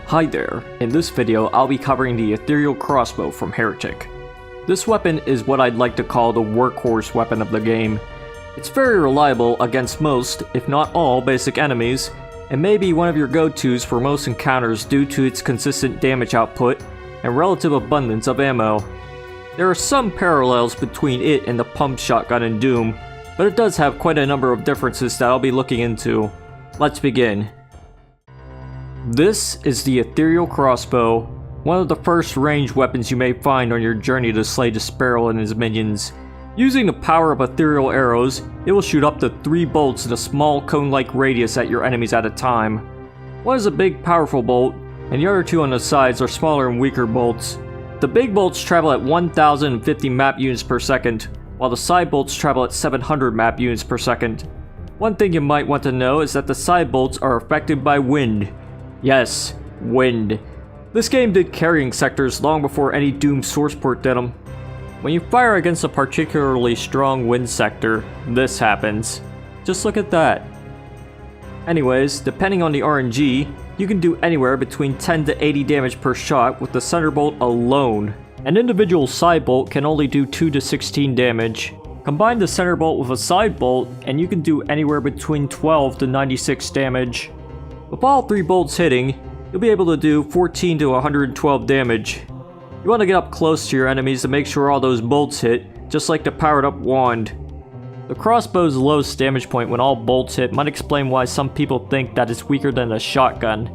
Hi there, in this video I'll be covering the Ethereal Crossbow from Heretic. This weapon is what I'd like to call the workhorse weapon of the game. It's very reliable against most, if not all, basic enemies, and may be one of your go-tos for most encounters due to its consistent damage output and relative abundance of ammo. There are some parallels between it and the pump shotgun in Doom, but it does have quite a number of differences that I'll be looking into. Let's begin. This is the Ethereal Crossbow, one of the first ranged weapons you may find on your journey to slay Desparal and his minions. Using the power of ethereal arrows, it will shoot up to 3 bolts in a small cone-like radius at your enemies at a time. One is a big powerful bolt, and the other 2 on the sides are smaller and weaker bolts. The big bolts travel at 1050 map units per second, while the side bolts travel at 700 map units per second. One thing you might want to know is that the side bolts are affected by wind. Yes, wind. This game did carrying sectors long before any Doom source port did them. When you fire against a particularly strong wind sector, this happens. Just look at that. Anyways, depending on the RNG, you can do anywhere between 10 to 80 damage per shot with the center bolt alone. An individual side bolt can only do 2 to 16 damage. Combine the center bolt with a side bolt and you can do anywhere between 12 to 96 damage. With all 3 bolts hitting, you'll be able to do 14 to 112 damage. You want to get up close to your enemies to make sure all those bolts hit, just like the powered up wand. The crossbow's lowest damage point when all bolts hit might explain why some people think that it's weaker than a shotgun.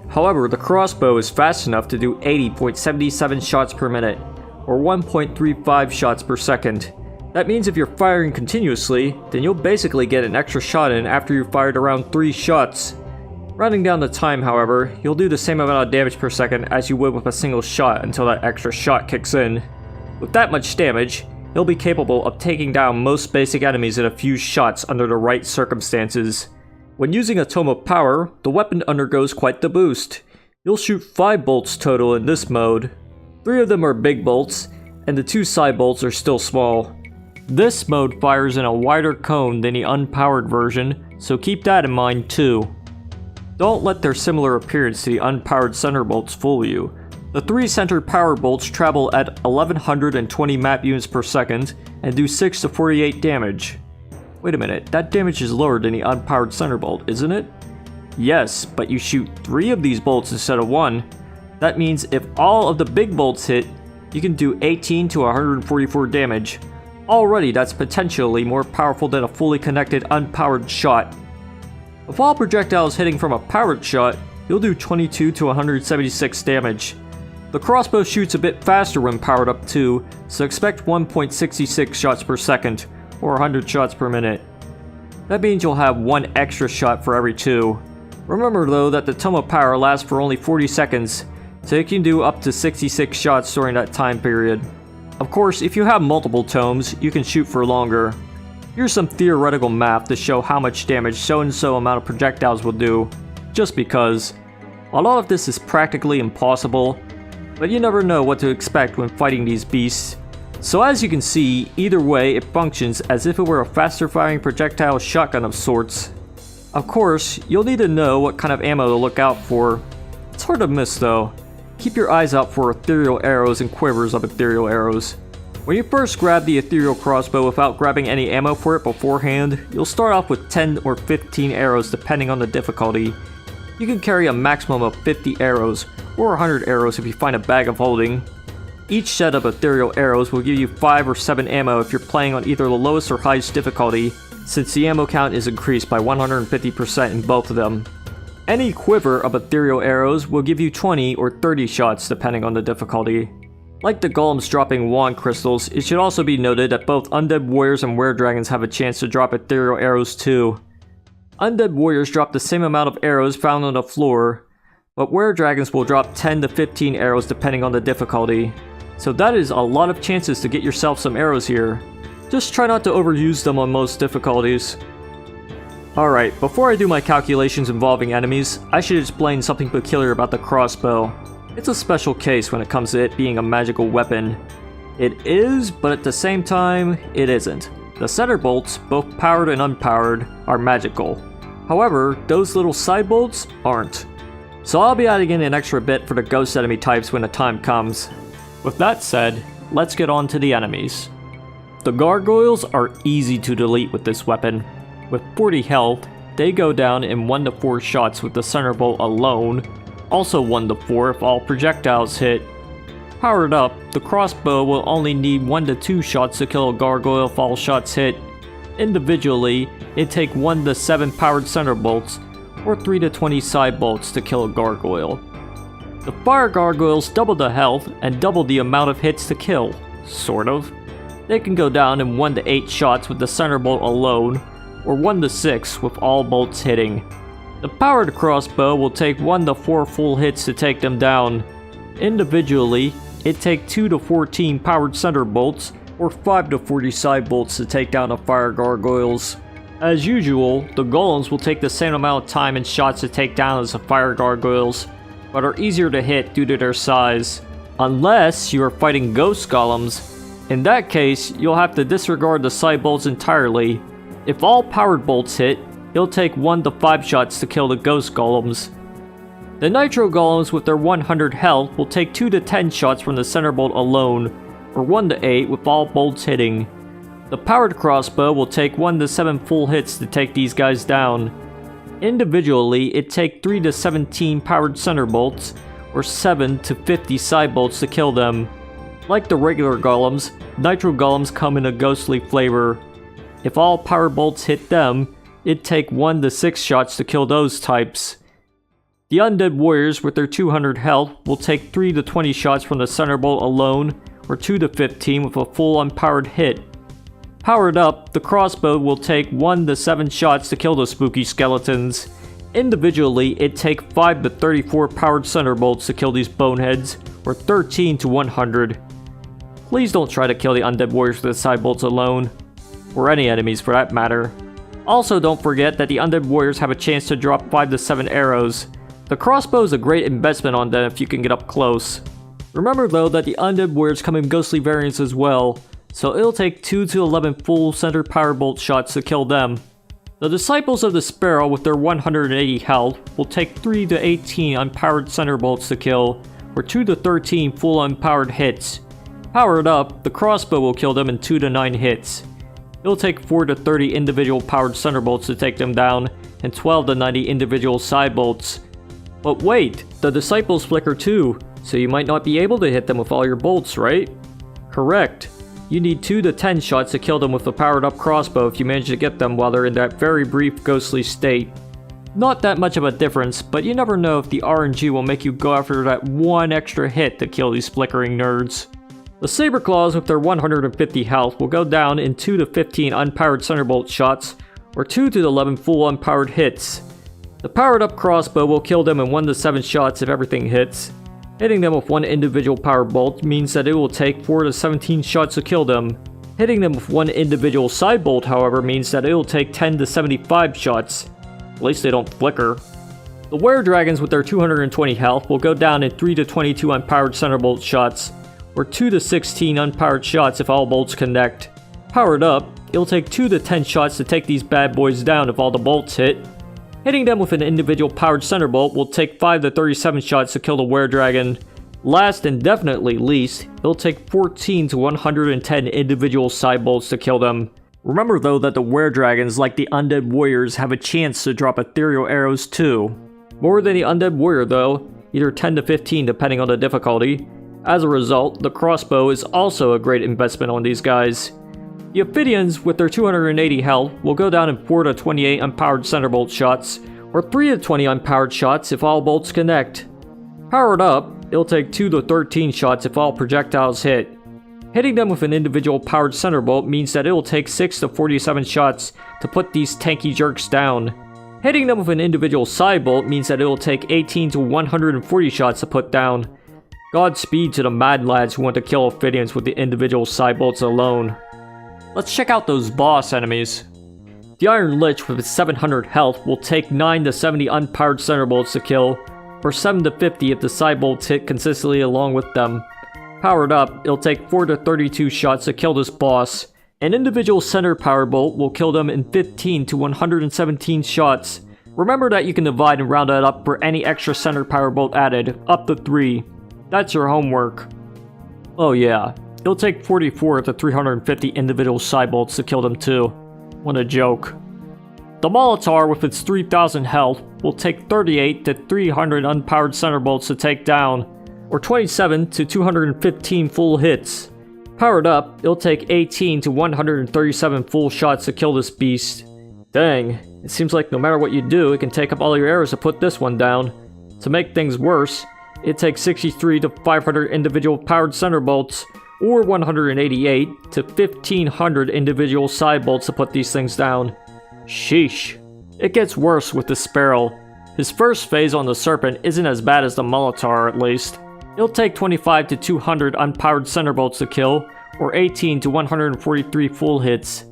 However, the crossbow is fast enough to do 80.77 shots per minute, or 1.35 shots per second. That means if you're firing continuously, then you'll basically get an extra shot in after you've fired around 3 shots. Rounding down the time, however, you'll do the same amount of damage per second as you would with a single shot until that extra shot kicks in. With that much damage, you'll be capable of taking down most basic enemies in a few shots under the right circumstances. When using a Tome of Power, the weapon undergoes quite the boost. You'll shoot 5 bolts total in this mode. 3 of them are big bolts, and the 2 side bolts are still small. This mode fires in a wider cone than the unpowered version, so keep that in mind too. Don't let their similar appearance to the unpowered center bolts fool you. The 3 center power bolts travel at 1120 map units per second and do 6 to 48 damage. Wait a minute, that damage is lower than the unpowered center bolt, isn't it? Yes, but you shoot 3 of these bolts instead of 1. That means if all of the big bolts hit, you can do 18 to 144 damage. Already that's potentially more powerful than a fully connected unpowered shot. If all projectiles hitting from a powered shot, you'll do 22 to 176 damage. The crossbow shoots a bit faster when powered up too, so expect 1.66 shots per second, or 100 shots per minute. That means you'll have 1 extra shot for every 2. Remember though that the Tome of Power lasts for only 40 seconds, so you can do up to 66 shots during that time period. Of course, if you have multiple tomes, you can shoot for longer. Here's some theoretical math to show how much damage so-and-so amount of projectiles will do, just because. A lot of this is practically impossible, but you never know what to expect when fighting these beasts. So as you can see, either way it functions as if it were a faster firing projectile shotgun of sorts. Of course, you'll need to know what kind of ammo to look out for. It's hard to miss though. Keep your eyes out for ethereal arrows and quivers of ethereal arrows. When you first grab the Ethereal Crossbow without grabbing any ammo for it beforehand, you'll start off with 10 or 15 arrows depending on the difficulty. You can carry a maximum of 50 arrows, or 100 arrows if you find a bag of holding. Each set of ethereal arrows will give you 5 or 7 ammo if you're playing on either the lowest or highest difficulty, since the ammo count is increased by 150% in both of them. Any quiver of ethereal arrows will give you 20 or 30 shots depending on the difficulty. Like the golems dropping wand crystals, it should also be noted that both undead warriors and were-dragons have a chance to drop ethereal arrows too. Undead warriors drop the same amount of arrows found on the floor, but were-dragons will drop 10 to 15 arrows depending on the difficulty. So that is a lot of chances to get yourself some arrows here. Just try not to overuse them on most difficulties. Alright, before I do my calculations involving enemies, I should explain something peculiar about the crossbow. It's a special case when it comes to it being a magical weapon. It is, but at the same time, it isn't. The center bolts, both powered and unpowered, are magical. However, those little side bolts aren't. so I'll be adding in an extra bit for the ghost enemy types when the time comes. With that said, let's get on to the enemies. The gargoyles are easy to delete with this weapon. With 40 health, they go down in 1 to 4 shots with the center bolt alone, also 1 to 4 if all projectiles hit. Powered up, the crossbow will only need 1 to 2 shots to kill a gargoyle if all shots hit. Individually, it takes 1 to 7 powered center bolts, or 3 to 20 side bolts to kill a gargoyle. The fire gargoyles double the health and double the amount of hits to kill, sort of. They can go down in 1 to 8 shots with the center bolt alone, or 1 to 6 with all bolts hitting. The powered crossbow will take 1 to 4 full hits to take them down. Individually, it takes 2 to 14 powered center bolts, or 5 to 40 side bolts to take down the fire gargoyles. As usual, the golems will take the same amount of time and shots to take down as the fire gargoyles, but are easier to hit due to their size. Unless you are fighting ghost golems. In that case, you'll have to disregard the side bolts entirely. If all powered bolts hit, it'll take 1 to 5 shots to kill the ghost golems. The nitro golems with their 100 health will take 2 to 10 shots from the center bolt alone, or 1 to 8 with all bolts hitting. The powered crossbow will take 1 to 7 full hits to take these guys down. Individually, it takes 3 to 17 powered center bolts, or 7 to 50 side bolts to kill them. Like the regular golems, nitro golems come in a ghostly flavor. If all power bolts hit them, it'd take 1 to 6 shots to kill those types. The undead warriors with their 200 health will take 3 to 20 shots from the center bolt alone, or 2 to 15 with a full unpowered hit. Powered up, the crossbow will take 1 to 7 shots to kill the spooky skeletons. Individually, it takes 5 to 34 powered center bolts to kill these boneheads, or 13 to 100. Please don't try to kill the undead warriors with the side bolts alone, or any enemies for that matter. Also, don't forget that the undead warriors have a chance to drop 5 to 7 arrows. The crossbow is a great investment on them if you can get up close. Remember though that the undead warriors come in ghostly variants as well, so it'll take 2 to 11 full center power bolt shots to kill them. The disciples of the sparrow with their 180 health will take 3 to 18 unpowered center bolts to kill, or 2 to 13 full unpowered hits. Powered up, the crossbow will kill them in 2 to 9 hits. It'll take 4 to 30 individual powered center bolts to take them down, and 12 to 90 individual side bolts. But wait, the disciples flicker too, so you might not be able to hit them with all your bolts, right? Correct. You need 2 to 10 shots to kill them with a powered up crossbow if you manage to get them while they're in that very brief ghostly state. Not that much of a difference, but you never know if the RNG will make you go after that one extra hit to kill these flickering nerds. The saber claws with their 150 health will go down in 2 to 15 unpowered center bolt shots, or 2 to 11 full unpowered hits. The powered up crossbow will kill them in 1 to 7 shots if everything hits. Hitting them with one individual power bolt means that it will take 4 to 17 shots to kill them. Hitting them with one individual side bolt, however, means that it will take 10 to 75 shots. At least they don't flicker. The were-dragons with their 220 health will go down in 3 to 22 unpowered center bolt shots, or 2 to 16 unpowered shots if all bolts connect. Powered up, it'll take 2 to 10 shots to take these bad boys down if all the bolts hit. Hitting them with an individual powered center bolt will take 5 to 37 shots to kill the were-dragon. Last and definitely least, it'll take 14 to 110 individual side bolts to kill them. Remember though that the were-dragons, like the undead warriors, have a chance to drop ethereal arrows too. More than the undead warrior though, either 10 to 15 depending on the difficulty. As a result, the crossbow is also a great investment on these guys. The Ophidians, with their 280 health, will go down in 4 to 28 unpowered center bolt shots, or 3 to 20 unpowered shots if all bolts connect. Powered up, it'll take 2 to 13 shots if all projectiles hit. Hitting them with an individual powered center bolt means that it will take 6 to 47 shots to put these tanky jerks down. Hitting them with an individual side bolt means that it will take 18 to 140 shots to put down. Godspeed to the mad lads who want to kill Ophidians with the individual side bolts alone. Let's check out those boss enemies. The Iron Lich with its 700 health will take 9 to 70 unpowered center bolts to kill, or 7 to 50 if the side bolts hit consistently along with them. Powered up, it'll take 4 to 32 shots to kill this boss. An individual center power bolt will kill them in 15 to 117 shots, Remember that you can divide and round that up for any extra center power bolt added, up to 3. That's your homework. Oh yeah, it'll take 44 to 350 individual side bolts to kill them too. What a joke. The Molotov with its 3000 health will take 38 to 300 unpowered center bolts to take down, or 27 to 215 full hits. Powered up, it'll take 18 to 137 full shots to kill this beast. Dang, it seems like no matter what you do, it can take up all your arrows to put this one down. To make things worse, it takes 63 to 500 individual powered center bolts, or 188 to 1500 individual side bolts to put these things down. Sheesh. It gets worse with the Sparrow. His first phase on the Serpent isn't as bad as the Molotov at least. It'll take 25 to 200 unpowered center bolts to kill, or 18 to 143 full hits.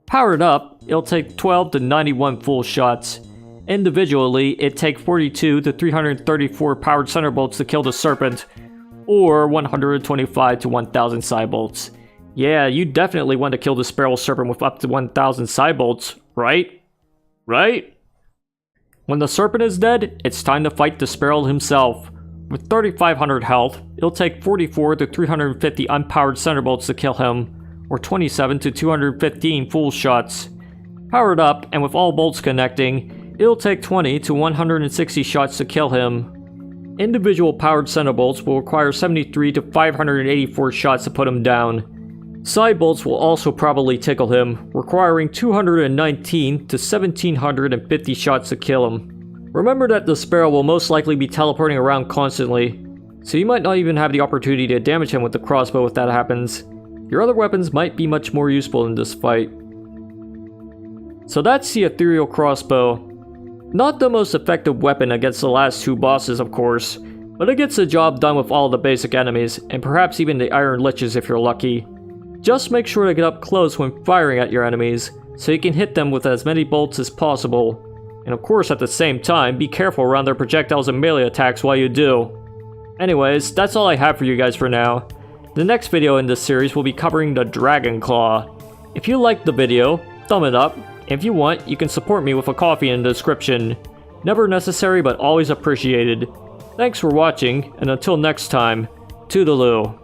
Powered up, it'll take 12 to 91 full shots. Individually, it takes 42 to 334 powered center bolts to kill the Serpent, or 125 to 1000 side bolts. Yeah, you definitely want to kill the Sparrow Serpent with up to 1000 side bolts, right? Right? When the Serpent is dead, it's time to fight the Sparrow himself. With 3500 health, it'll take 44 to 350 unpowered center bolts to kill him, or 27 to 215 full shots. Powered up, and with all bolts connecting, it'll take 20 to 160 shots to kill him. Individual powered center bolts will require 73 to 584 shots to put him down. Side bolts will also probably tickle him, requiring 219 to 1750 shots to kill him. Remember that the Sparrow will most likely be teleporting around constantly, so you might not even have the opportunity to damage him with the crossbow if that happens. Your other weapons might be much more useful in this fight. So that's the Ethereal Crossbow. Not the most effective weapon against the last 2 bosses, of course, but it gets the job done with all the basic enemies, and perhaps even the Iron Liches if you're lucky. Just make sure to get up close when firing at your enemies, so you can hit them with as many bolts as possible. And of course, at the same time, be careful around their projectiles and melee attacks while you do. Anyways, that's all I have for you guys for now. The next video in this series will be covering the Dragon Claw. If you liked the video, thumb it up. If you want, you can support me with a coffee in the description. Never necessary, but always appreciated. Thanks for watching, and until next time, toodaloo.